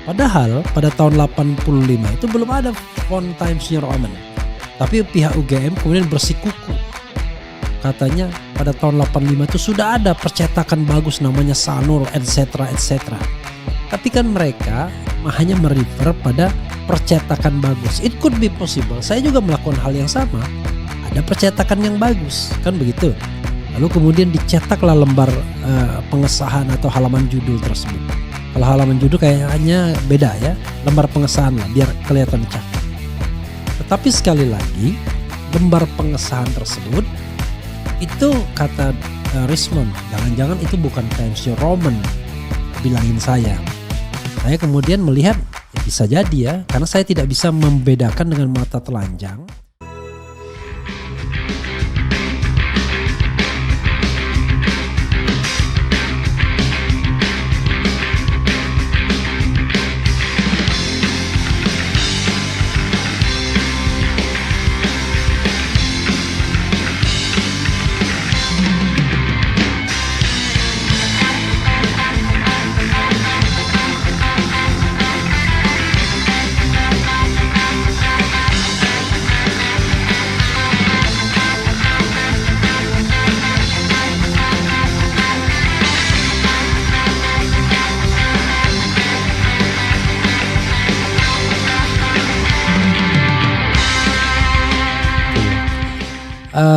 Padahal pada tahun 85 itu belum ada font Times New Roman. Tapi pihak UGM kemudian bersikukuh. Katanya pada tahun 85 itu sudah ada percetakan bagus namanya Sanur etc. etc. Tapi kan mereka hanya merefer pada percetakan bagus. It could be possible. Saya juga melakukan hal yang sama. Ada percetakan yang bagus, kan begitu. Lalu kemudian dicetaklah lembar pengesahan atau halaman judul tersebut. Kalau halaman judul kayaknya beda ya, lembar pengesahan lah biar kelihatan cakep. Tetapi sekali lagi, lembar pengesahan tersebut itu kata Richmond, jangan-jangan itu bukan Times New Roman, bilangin saya. Saya kemudian melihat ya bisa jadi ya, karena saya tidak bisa membedakan dengan mata telanjang.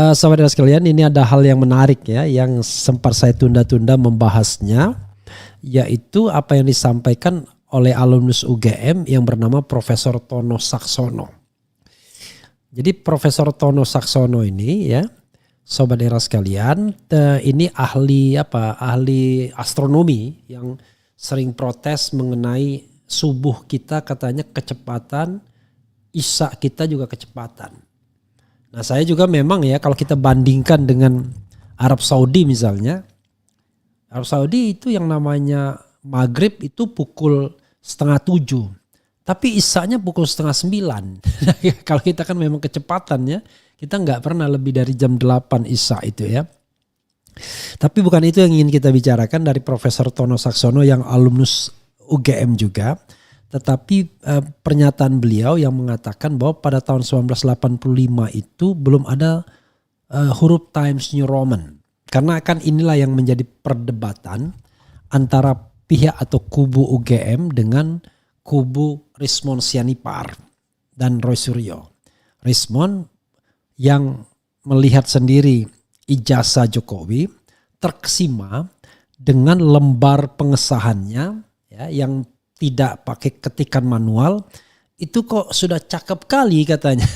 Sahabat sekalian, ini ada hal yang menarik ya yang sempat saya tunda-tunda membahasnya, yaitu apa yang disampaikan oleh alumnus UGM yang bernama Profesor Tono Saksono. Jadi Profesor Tono Saksono ini ya, sobat era sekalian, ini ahli astronomi yang sering protes mengenai subuh kita, katanya kecepatan, isya kita juga kecepatan. Nah saya juga memang ya kalau kita bandingkan dengan Arab Saudi misalnya. Arab Saudi itu yang namanya maghrib itu pukul 6:30. Tapi isyanya pukul 8:30. Kalau kita kan memang kecepatannya. Kita nggak pernah lebih dari jam 8 isya itu ya. Tapi bukan itu yang ingin kita bicarakan dari Profesor Tono Saksono yang alumnus UGM juga. Tetapi pernyataan beliau yang mengatakan bahwa pada tahun 1985 itu belum ada huruf Times New Roman. Karena kan inilah yang menjadi perdebatan antara pihak atau kubu UGM dengan kubu Richmond Sianipar dan Roy Suryo. Richmond yang melihat sendiri ijazah Jokowi terkesima dengan lembar pengesahannya ya, yang tidak pakai ketikan manual, itu kok sudah cakep kali katanya.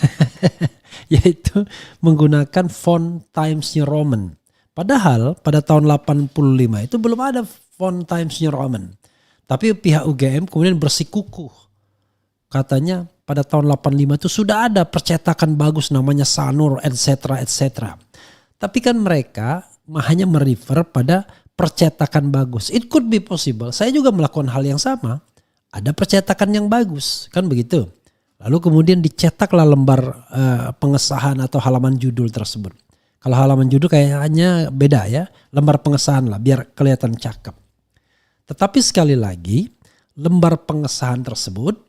Yaitu menggunakan font Times New Roman. Padahal pada tahun 85 itu belum ada font Times New Roman. Tapi pihak UGM kemudian bersikukuh. Katanya pada tahun 85 itu sudah ada percetakan bagus namanya Sanur etc. etc. Tapi kan mereka hanya merefer pada percetakan bagus. It could be possible. Saya juga melakukan hal yang sama. Ada percetakan yang bagus, kan begitu. Lalu kemudian dicetaklah lembar pengesahan atau halaman judul tersebut. Kalau halaman judul kayaknya beda ya, lembar pengesahan lah biar kelihatan cakep. Tetapi sekali lagi, lembar pengesahan tersebut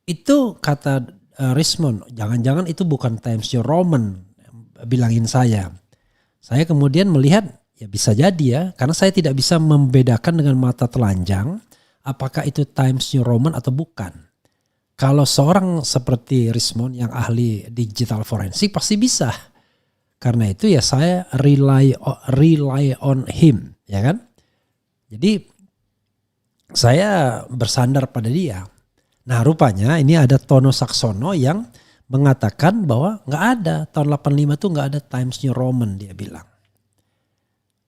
itu kata Richmond, jangan-jangan itu bukan Times New Roman, bilangin saya. Saya kemudian melihat ya bisa jadi ya, karena saya tidak bisa membedakan dengan mata telanjang apakah itu Times New Roman atau bukan. Kalau seorang seperti Richmond yang ahli digital forensik pasti bisa. Karena itu ya saya rely on him, ya kan? Jadi saya bersandar pada dia. Nah rupanya ini ada Tono Saksono yang mengatakan bahwa nggak ada, tahun 85 tuh nggak ada Times New Roman, dia bilang.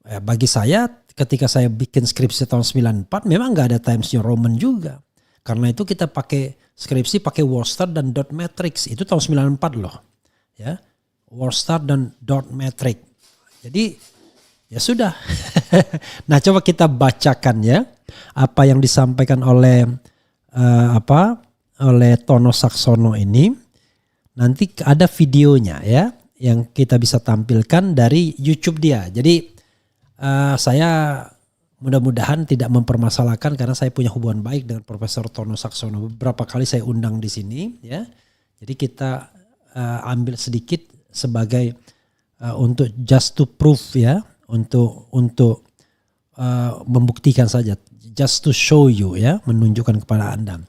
Ya, bagi saya ketika saya bikin skripsi tahun 94 memang nggak ada Times New Roman juga. Karena itu kita pakai skripsi pakai Worcester dan dot matrix, itu tahun 94 loh. Ya, Worcester dan dot matrix. Jadi ya sudah. Nah coba kita bacakan ya apa yang disampaikan oleh oleh Tono Saksono ini. Nanti ada videonya ya yang kita bisa tampilkan dari YouTube dia. Jadi saya mudah-mudahan tidak mempermasalahkan karena saya punya hubungan baik dengan Profesor Tono Saksono. Beberapa kali saya undang di sini ya. Jadi kita ambil sedikit sebagai untuk just to prove ya, untuk membuktikan saja, just to show you ya, menunjukkan kepada Anda.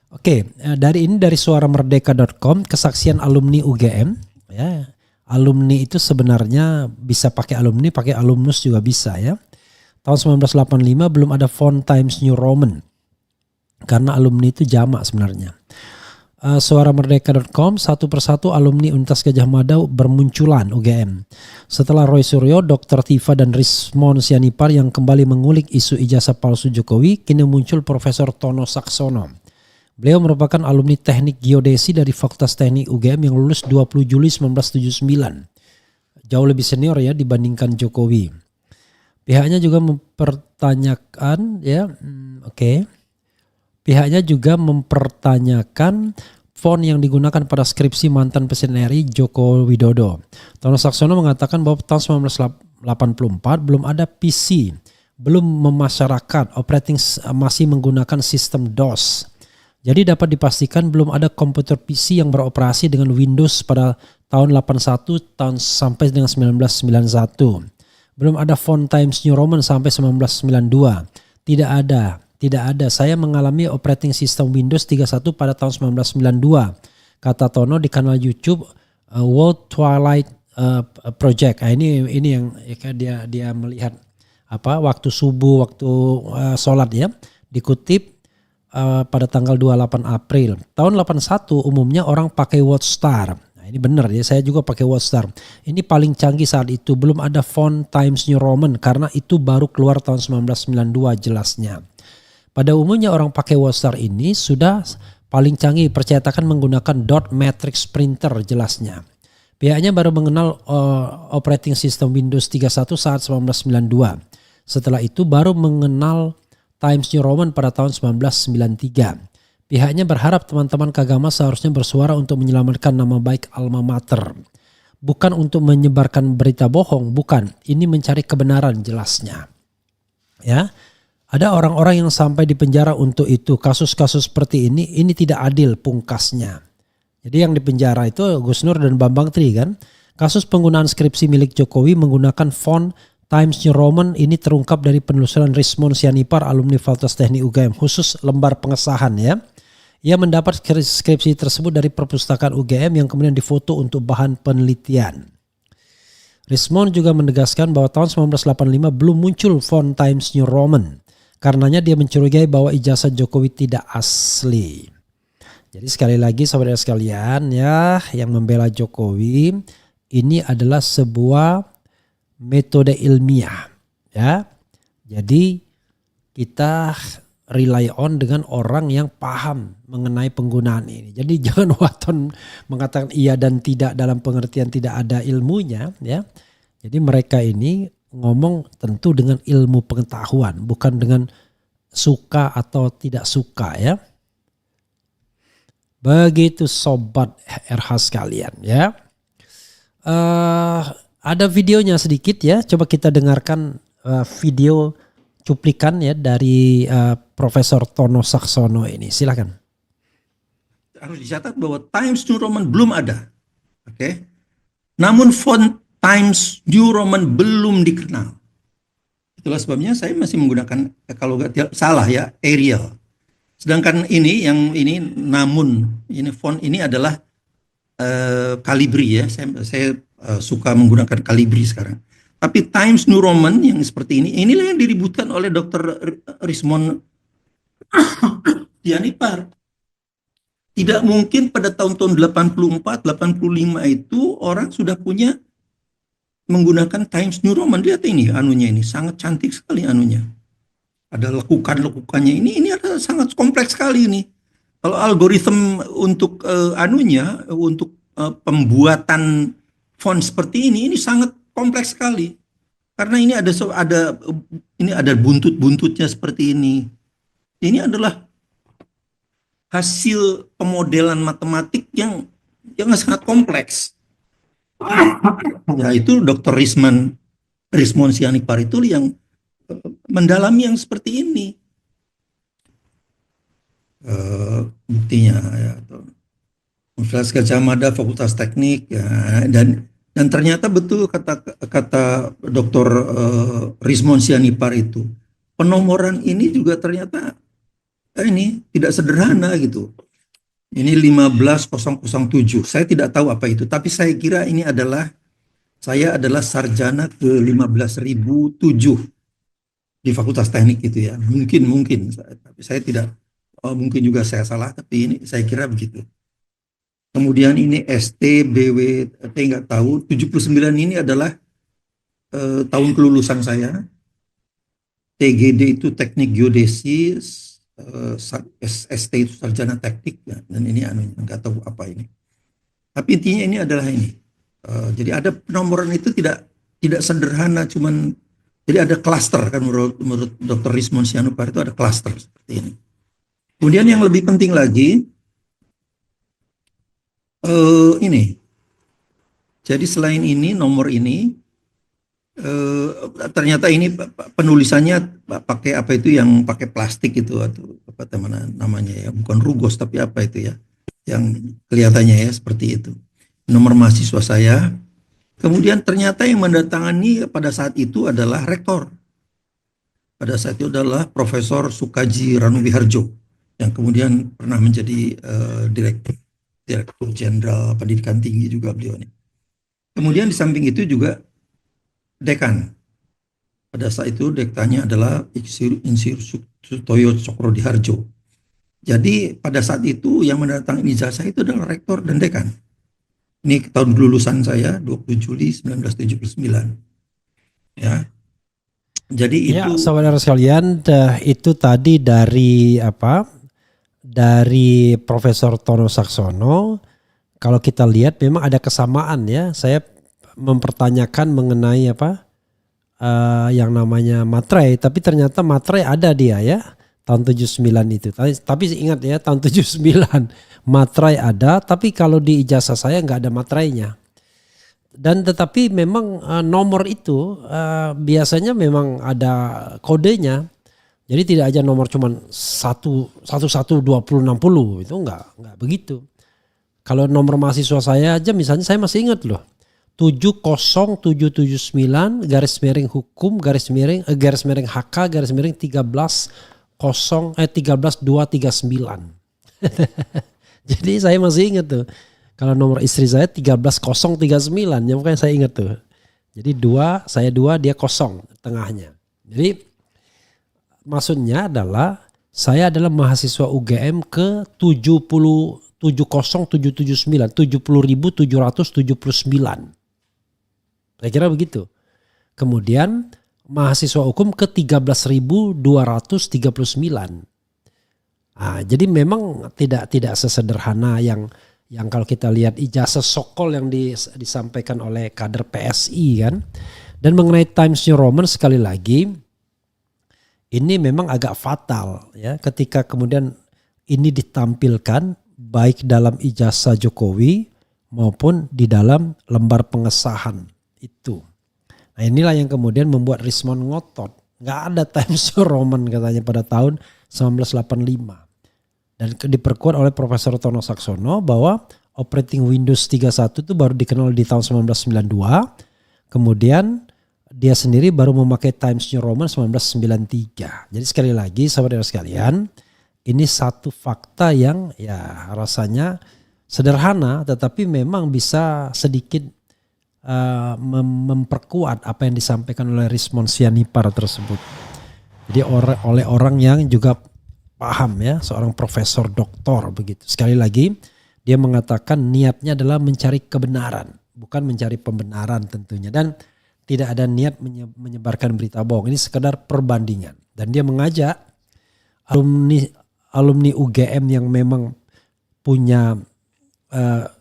Oke, dari suaramerdeka.com, kesaksian alumni UGM ya. Alumni itu sebenarnya bisa pakai alumni, pakai alumnus juga bisa ya. Tahun 1985 belum ada font Times New Roman karena alumni itu jamak sebenarnya. Suaramerdeka.com, satu persatu alumni Universitas Gadjah Mada bermunculan UGM. Setelah Roy Suryo, Dr. Tifa dan Rismon Sianipar yang kembali mengulik isu ijazah palsu Jokowi, kini muncul Profesor Tono Saksono. Beliau merupakan alumni Teknik Geodesi dari Fakultas Teknik UGM yang lulus 20 Juli 1979. Jauh lebih senior ya dibandingkan Jokowi. Pihaknya juga mempertanyakan ya, Pihaknya juga mempertanyakan font yang digunakan pada skripsi mantan Presiden RI Joko Widodo. Tono Saksono mengatakan bahwa tahun 1984 belum ada PC, belum memasyarakat, operating masih menggunakan sistem DOS. Jadi dapat dipastikan belum ada komputer PC yang beroperasi dengan Windows pada tahun 81 sampai dengan 1991. Belum ada font Times New Roman sampai 1992. Tidak ada. Saya mengalami operating system Windows 31 pada tahun 1992. Kata Tono di kanal YouTube World Twilight Project. Ini yang dia melihat waktu subuh, waktu sholat ya. Dikutip pada tanggal 28 April. Tahun 81 umumnya orang pakai WatchStar. Ini benar ya, saya juga pakai WatchStar. Ini paling canggih saat itu, belum ada font Times New Roman karena itu baru keluar tahun 1992 jelasnya. Pada umumnya orang pakai WatchStar ini sudah paling canggih, percetakan menggunakan dot matrix printer jelasnya. Pihaknya baru mengenal operating system Windows 31 saat 1992. Setelah itu baru mengenal Times New Roman pada tahun 1993. Pihaknya berharap teman-teman keagama seharusnya bersuara untuk menyelamatkan nama baik alma mater. Bukan untuk menyebarkan berita bohong, bukan. Ini mencari kebenaran jelasnya. Ya, ada orang-orang yang sampai di penjara untuk itu. Kasus-kasus seperti ini tidak adil pungkasnya. Jadi yang di penjara itu Gus Nur dan Bambang Tri kan. Kasus penggunaan skripsi milik Jokowi menggunakan font Times New Roman ini terungkap dari penelusuran Rismon Sianipar, alumni Fakultas Teknik UGM, khusus lembar pengesahan ya. Ia mendapat skripsi tersebut dari perpustakaan UGM yang kemudian difoto untuk bahan penelitian. Rismon juga menegaskan bahwa tahun 1985 belum muncul font Times New Roman. Karenanya dia mencurigai bahwa ijazah Jokowi tidak asli. Jadi sekali lagi saudara sekalian ya, yang membela Jokowi ini adalah sebuah metode ilmiah ya. Jadi kita rely on dengan orang yang paham mengenai penggunaan ini. Jadi jangan waton mengatakan iya dan tidak dalam pengertian tidak ada ilmunya ya. Jadi mereka ini ngomong tentu dengan ilmu pengetahuan, bukan dengan suka atau tidak suka ya. Begitu sobat RH sekalian ya. Ada videonya sedikit ya. Coba kita dengarkan video cuplikan ya dari Profesor Tono Saksono ini. Silakan. Harus dicatat bahwa Times New Roman belum ada. Oke. Namun font Times New Roman belum dikenal. Itulah sebabnya saya masih menggunakan, kalau nggak salah ya, Arial. Sedangkan ini ini font ini adalah Calibri ya. Saya suka menggunakan Calibri sekarang. Tapi Times New Roman yang seperti inilah yang diributkan oleh Dr. Rismon Sianipar. Tidak mungkin pada tahun-tahun 84, 85 itu orang sudah punya menggunakan Times New Roman. Lihat ini anunya ini, sangat cantik sekali anunya. Ada lekukan-lekukannya ini ada sangat kompleks sekali ini. Kalau algoritma untuk untuk pembuatan font seperti ini sangat kompleks sekali. Karena ini ada buntut-buntutnya seperti ini. Ini adalah hasil pemodelan matematik yang sangat kompleks. Ya itu Dr. Rismon Sianipar itu yang mendalami yang seperti ini. Buktinya ya, Universitas Gadjah Mada Fakultas Teknik ya, dan ternyata betul kata kata Dr. Rismon Sianipar itu, penomoran ini juga ternyata ini tidak sederhana gitu. Ini 15007. Saya tidak tahu apa itu, tapi saya kira ini adalah sarjana ke 15.007 di Fakultas Teknik itu ya. Mungkin tapi saya tidak, mungkin juga saya salah, tapi ini saya kira begitu. Kemudian ini ST, BW, nggak tahu. 79 ini adalah tahun kelulusan saya. TGD itu Teknik Geodesis, ST itu Sarjana Teknik, ya, dan ini nggak tahu apa ini. Tapi intinya ini adalah ini. Jadi ada penomoran itu tidak sederhana, cuman jadi ada klaster kan menurut Dr. Rismon Sianipar itu ada klaster seperti ini. Kemudian yang lebih penting lagi ini. Jadi selain ini nomor ini ternyata ini penulisannya pakai apa itu yang pakai plastik itu atau apa namanya ya, bukan rugos tapi apa itu ya, yang kelihatannya ya seperti itu. Nomor mahasiswa saya. Kemudian ternyata yang mendatangani pada saat itu adalah rektor. Pada saat itu adalah Profesor Sukaji Ranuwiharjo yang kemudian pernah menjadi Direktur Jenderal Pendidikan Tinggi juga beliau ini. Kemudian di samping itu juga dekan. Pada saat itu dekannya adalah Insinyur Sutoyo Cokrodhiharjo. Jadi pada saat itu yang mendatangkan ijazah itu adalah rektor dan dekan. Ini tahun kelulusan saya 20 Juli 1979. Ya. Jadi Ya, itu saudara sekalian, itu tadi dari apa? Dari Profesor Tono Saksono. Kalau kita lihat memang ada kesamaan ya. Saya mempertanyakan mengenai apa? Yang namanya materai, tapi ternyata materai ada dia ya. Tahun 79 itu. Tapi ingat ya, tahun 79 materai ada, tapi kalau di ijazah saya nggak ada materainya. Dan tetapi memang nomor itu biasanya memang ada kodenya. Jadi tidak aja nomor cuman 112060 itu enggak begitu. Kalau nomor mahasiswa saya aja misalnya saya masih ingat loh. 70779 garis miring hukum garis miring HK garis miring 13239. Jadi saya masih ingat tuh. Kalau nomor istri saya 13039, ya makanya saya ingat tuh. Jadi 2, saya 2, dia 0 tengahnya. Jadi maksudnya adalah saya adalah mahasiswa UGM ke 70779, 70.779. Saya kira begitu. Kemudian mahasiswa hukum ke 13.239. Nah, jadi memang tidak sesederhana yang kalau kita lihat ijazah sokol yang disampaikan oleh kader PSI kan. Dan mengenai Times New Roman sekali lagi ini memang agak fatal ya ketika kemudian ini ditampilkan baik dalam ijazah Jokowi maupun di dalam lembar pengesahan itu. Nah, inilah yang kemudian membuat Rismon ngotot. Nggak ada Times New Roman katanya pada tahun 1985. Dan diperkuat oleh Profesor Tono Saksono bahwa operating Windows 31 itu baru dikenal di tahun 1992. Kemudian dia sendiri baru memakai Times New Roman 1993. Jadi sekali lagi saudara sekalian, ini satu fakta yang ya rasanya sederhana tetapi memang bisa sedikit memperkuat apa yang disampaikan oleh Rismon Sianipar tersebut. Jadi oleh orang yang juga paham ya, seorang profesor doktor begitu. Sekali lagi dia mengatakan niatnya adalah mencari kebenaran, bukan mencari pembenaran tentunya. Dan tidak ada niat menyebarkan berita bohong. Ini sekedar perbandingan. Dan dia mengajak alumni UGM yang memang punya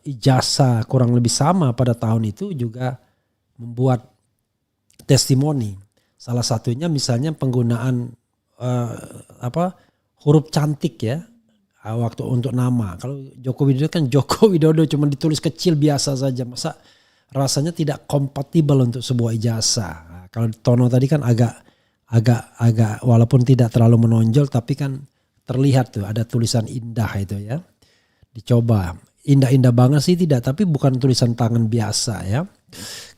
ijazah kurang lebih sama pada tahun itu juga membuat testimoni. Salah satunya misalnya penggunaan huruf cantik ya waktu untuk nama. Kalau Joko Widodo kan Joko Widodo cuma ditulis kecil biasa saja. Masa rasanya tidak kompatibel untuk sebuah ijazah. Nah, kalau Tono tadi kan agak agak walaupun tidak terlalu menonjol tapi kan terlihat tuh ada tulisan indah itu ya. Dicoba. Indah-indah banget sih tidak, tapi bukan tulisan tangan biasa ya.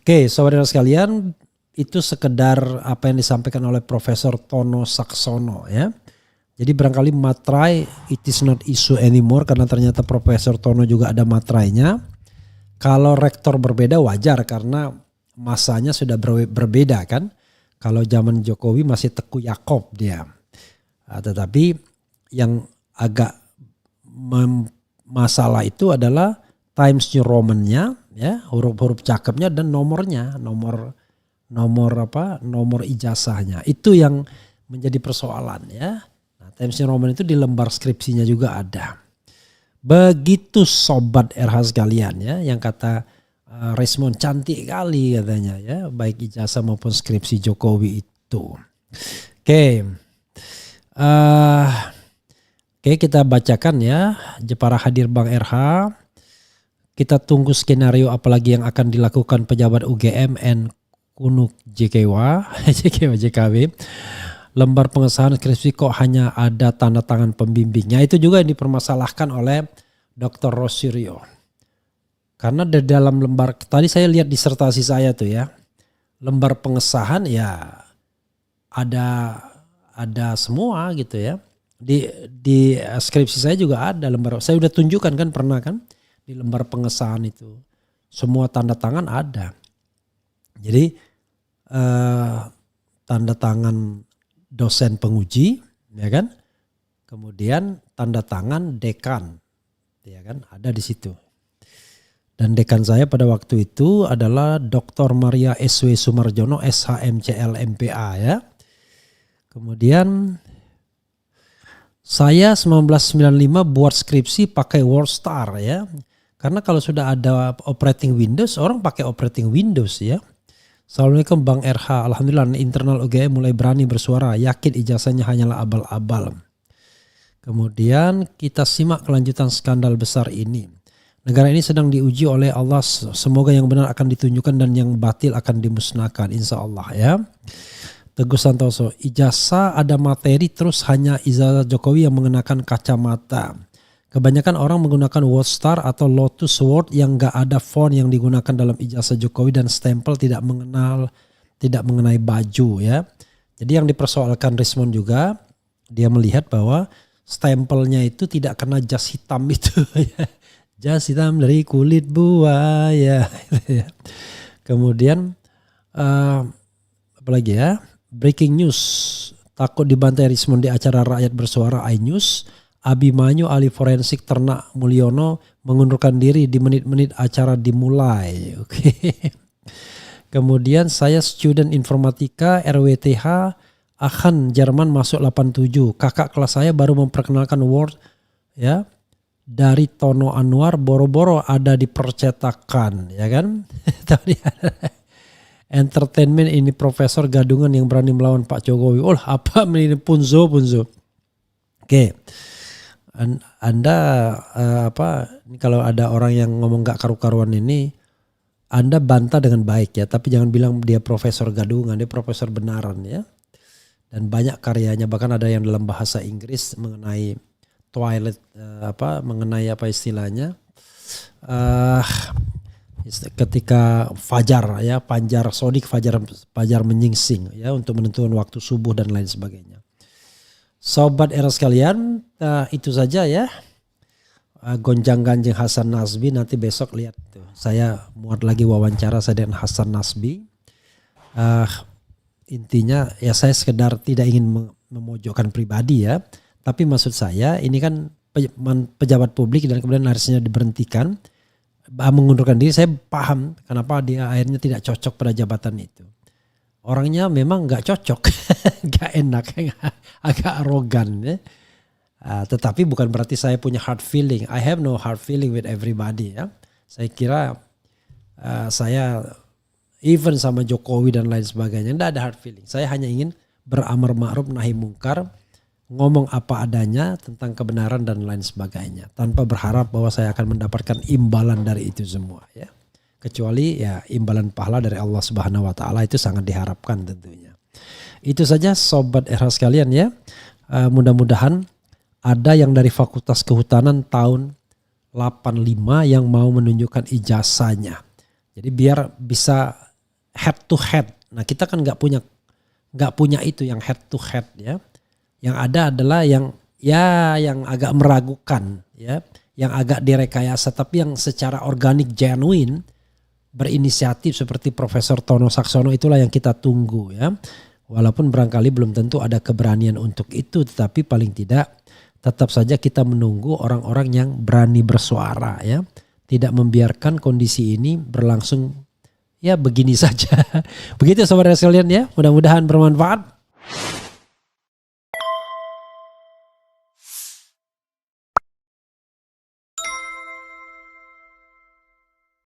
Oke, saudara sekalian, itu sekedar apa yang disampaikan oleh Profesor Tono Saksono ya. Jadi barangkali materai it is not issue anymore karena ternyata Profesor Tono juga ada materainya. Kalau rektor berbeda wajar karena masanya sudah berbeda kan. Kalau zaman Jokowi masih Teguh Yakob dia. Tetapi yang agak masalah itu adalah Times New Roman-nya ya, huruf-huruf cakepnya dan nomornya, nomor ijazahnya. Itu yang menjadi persoalan ya. Nah, Times New Roman itu di lembar skripsinya juga ada. Begitu sobat RH sekalian ya, yang kata Resmond cantik kali katanya ya, baik ijazah maupun skripsi Jokowi itu. Oke. Oke, kita bacakan ya para hadir Bang RH. Kita tunggu skenario apalagi yang akan dilakukan pejabat UGM and Kunuk JKW. Lembar pengesahan skripsi kok hanya ada tanda tangan pembimbingnya. Itu juga yang dipermasalahkan oleh Dr. Rosyrio. Karena di dalam lembar, tadi saya lihat disertasi saya tuh ya. Lembar pengesahan ya ada semua gitu ya. Di skripsi saya juga ada lembar, saya udah tunjukkan kan pernah kan di lembar pengesahan itu. Semua tanda tangan ada. Jadi tanda tangan dosen penguji ya kan. Kemudian tanda tangan dekan ya kan ada di situ. Dan dekan saya pada waktu itu adalah Dr. Maria S.W. Sumarjono SHMCL MPA ya. Kemudian saya 1995 buat skripsi pakai WordStar ya. Karena kalau sudah ada operating Windows, orang pakai operating Windows ya. Assalamualaikum Bang RH, alhamdulillah internal UGM mulai berani bersuara, yakin ijazahnya hanyalah abal-abal. Kemudian kita simak kelanjutan skandal besar ini. Negara ini sedang diuji oleh Allah, semoga yang benar akan ditunjukkan dan yang batil akan dimusnahkan insya Allah ya. Teguh Santoso, ijazah ada materi terus hanya ijazah Jokowi yang mengenakan kacamata. Kebanyakan orang menggunakan WordStar atau Lotus Word yang gak ada font yang digunakan dalam ijazah Jokowi dan stempel tidak mengenai baju ya. Jadi yang dipersoalkan Rismond juga, dia melihat bahwa stempelnya itu tidak kena jas hitam itu ya. Jas hitam dari kulit buaya. Kemudian apalagi ya, breaking news, takut dibantai Rismond di acara Rakyat Bersuara iNews. Abimanyu ahli forensik ternak Mulyono mengundurkan diri di menit-menit acara dimulai. Oke. Kemudian saya student informatika RWTH Aachen Jerman masuk 87. Kakak kelas saya baru memperkenalkan Word ya. Dari Tono Anwar boro-boro ada di percetakan ya kan. Entertainment ini profesor gadungan yang berani melawan Pak Jokowi. Oh apa ini punzo. Oke. Anda ini kalau ada orang yang ngomong gak karu-karuan ini, Anda bantah dengan baik ya, tapi jangan bilang dia profesor gadungan, dia profesor benaran ya. Dan banyak karyanya, bahkan ada yang dalam bahasa Inggris mengenai Twilight, mengenai apa istilahnya, ketika fajar ya, panjar sodik, fajar menyingsing ya, untuk menentukan waktu subuh dan lain sebagainya. Sobat era sekalian, itu saja ya. Gonjang-ganjing Hasan Nasbi, nanti besok lihat tuh. Saya muat lagi wawancara saya dengan Hasan Nasbi. Intinya ya saya sekedar tidak ingin memojokkan pribadi ya. Tapi maksud saya ini kan pejabat publik dan kemudian harusnya diberhentikan, mengundurkan diri. Saya paham kenapa dia akhirnya tidak cocok pada jabatan itu. Orangnya memang gak cocok, gak enak, agak arogan ya. Tetapi bukan berarti saya punya hard feeling. I have no hard feeling with everybody ya. Saya kira saya even sama Jokowi dan lain sebagainya tidak ada hard feeling. Saya hanya ingin beramar ma'ruf nahi mungkar, ngomong apa adanya tentang kebenaran dan lain sebagainya, tanpa berharap bahwa saya akan mendapatkan imbalan dari itu semua ya. Kecuali ya imbalan pahala dari Allah Subhanahu wa taala, itu sangat diharapkan tentunya. Itu saja Sobat RH sekalian ya. Mudah-mudahan ada yang dari Fakultas Kehutanan tahun 85 yang mau menunjukkan ijazahnya. Jadi biar bisa head to head. Nah kita kan nggak punya itu yang head to head ya. Yang ada adalah yang agak meragukan ya, yang agak direkayasa, tapi yang secara organik genuine berinisiatif seperti Profesor Tono Saksono, itulah yang kita tunggu ya. Walaupun barangkali belum tentu ada keberanian untuk itu, tetapi paling tidak tetap saja kita menunggu orang-orang yang berani bersuara ya. Tidak membiarkan kondisi ini berlangsung ya begini saja. Begitu Sobat sekalian ya, mudah-mudahan bermanfaat.